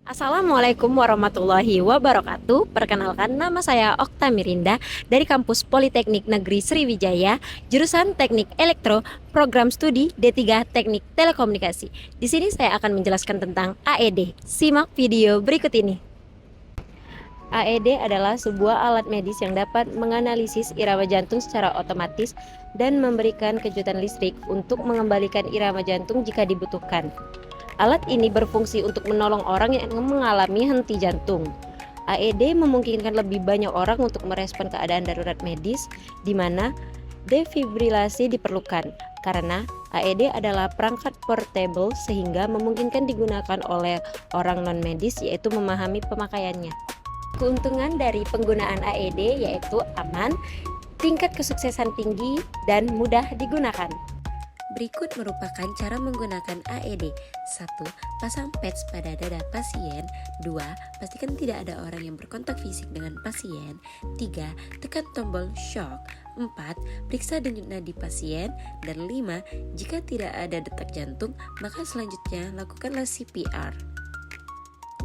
Assalamualaikum warahmatullahi wabarakatuh. Perkenalkan, nama saya Okta Mirinda dari Kampus Politeknik Negeri Sriwijaya, jurusan Teknik Elektro, program studi D3 Teknik Telekomunikasi. Di sini saya akan menjelaskan tentang AED. Simak video berikut ini. AED adalah sebuah alat medis yang dapat menganalisis irama jantung secara otomatis dan memberikan kejutan listrik untuk mengembalikan irama jantung jika dibutuhkan. Alat ini berfungsi untuk menolong orang yang mengalami henti jantung. AED memungkinkan lebih banyak orang untuk merespon keadaan darurat medis di mana defibrilasi diperlukan, karena AED adalah perangkat portable sehingga memungkinkan digunakan oleh orang non-medis, yaitu memahami pemakaiannya. Keuntungan dari penggunaan AED yaitu aman, tingkat kesuksesan tinggi, dan mudah digunakan. Berikut merupakan cara menggunakan AED. 1. Pasang patch pada dada pasien. 2. Pastikan tidak ada orang yang berkontak fisik dengan pasien. 3. Tekan tombol shock. 4. Periksa denyut nadi pasien. Dan 5. Jika tidak ada detak jantung, maka selanjutnya lakukanlah CPR.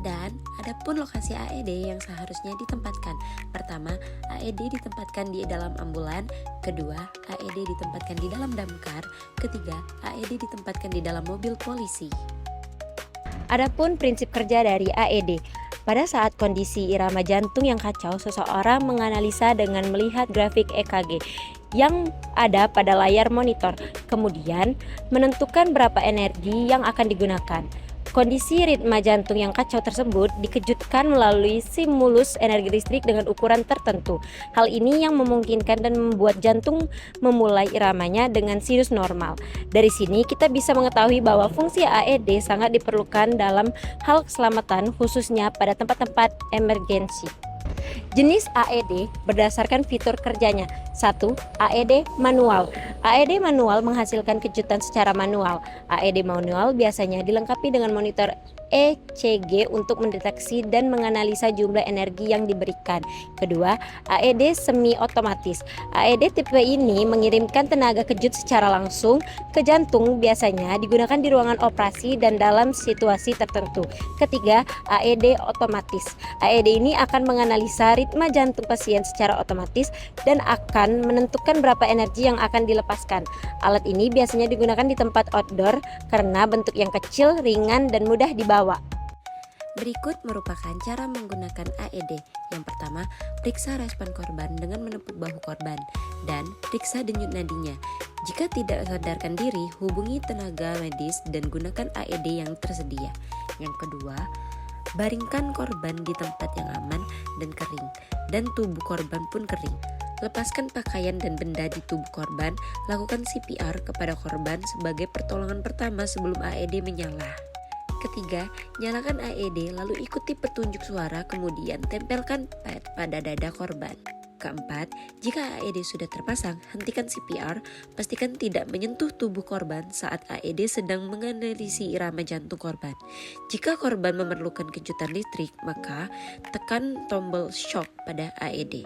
Dan adapun lokasi AED yang seharusnya ditempatkan. Pertama, AED ditempatkan di dalam ambulan. Kedua, AED ditempatkan di dalam damkar. Ketiga, AED ditempatkan di dalam mobil polisi. Adapun prinsip kerja dari AED. Pada saat kondisi irama jantung yang kacau, seseorang menganalisa dengan melihat grafik EKG yang ada pada layar monitor, kemudian menentukan berapa energi yang akan digunakan. Kondisi ritma jantung yang kacau tersebut dikejutkan melalui stimulus energi listrik dengan ukuran tertentu. Hal ini yang memungkinkan dan membuat jantung memulai iramanya dengan sinus normal. Dari sini kita bisa mengetahui bahwa fungsi AED sangat diperlukan dalam hal keselamatan, khususnya pada tempat-tempat emergensi. Jenis AED berdasarkan fitur kerjanya. 1. AED manual. AED manual menghasilkan kejutan secara manual. AED manual biasanya dilengkapi dengan monitor ECG untuk mendeteksi dan menganalisa jumlah energi yang diberikan. Kedua, AED semi otomatis. AED tipe ini mengirimkan tenaga kejut secara langsung ke jantung, biasanya digunakan di ruangan operasi dan dalam situasi tertentu. Ketiga, AED otomatis. AED ini akan menganalisa ritma jantung pasien secara otomatis dan akan menentukan berapa energi yang akan dilepaskan. Alat ini biasanya digunakan di tempat outdoor karena bentuk yang kecil, ringan, dan mudah dibawa. Berikut merupakan cara menggunakan AED. Yang pertama, periksa respon korban dengan menepuk bahu korban dan periksa denyut nadinya. Jika tidak sadarkan diri, hubungi tenaga medis dan gunakan AED yang tersedia. Yang kedua, baringkan korban di tempat yang aman dan kering, dan tubuh korban pun kering. Lepaskan pakaian dan benda di tubuh korban. Lakukan CPR kepada korban sebagai pertolongan pertama sebelum AED menyala. Ketiga, nyalakan AED lalu ikuti petunjuk suara, kemudian tempelkan pad pada dada korban. Keempat, jika AED sudah terpasang, hentikan CPR. Pastikan tidak menyentuh tubuh korban saat AED sedang menganalisi irama jantung korban. Jika korban memerlukan kejutan listrik, maka tekan tombol shock pada AED.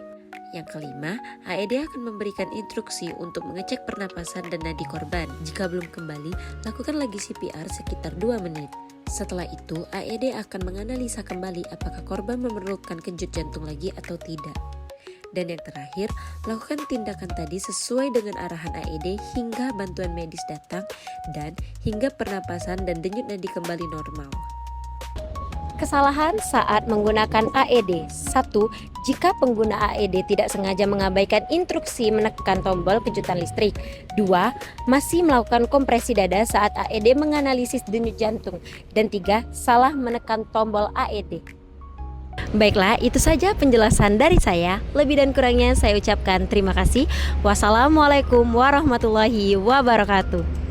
Yang kelima, AED akan memberikan instruksi untuk mengecek pernapasan dan nadi korban. Jika belum kembali, lakukan lagi CPR sekitar 2 menit. Setelah itu, AED akan menganalisa kembali apakah korban memerlukan kejut jantung lagi atau tidak. Dan yang terakhir, lakukan tindakan tadi sesuai dengan arahan AED hingga bantuan medis datang dan hingga pernapasan dan denyut nadi kembali normal. Kesalahan saat menggunakan AED. 1. Jika pengguna AED tidak sengaja mengabaikan instruksi menekan tombol kejutan listrik. 2. Masih melakukan kompresi dada saat AED menganalisis denyut jantung. Dan 3. Salah menekan tombol AED. Baiklah, itu saja penjelasan dari saya. Lebih dan kurangnya saya ucapkan terima kasih. Wassalamualaikum warahmatullahi wabarakatuh.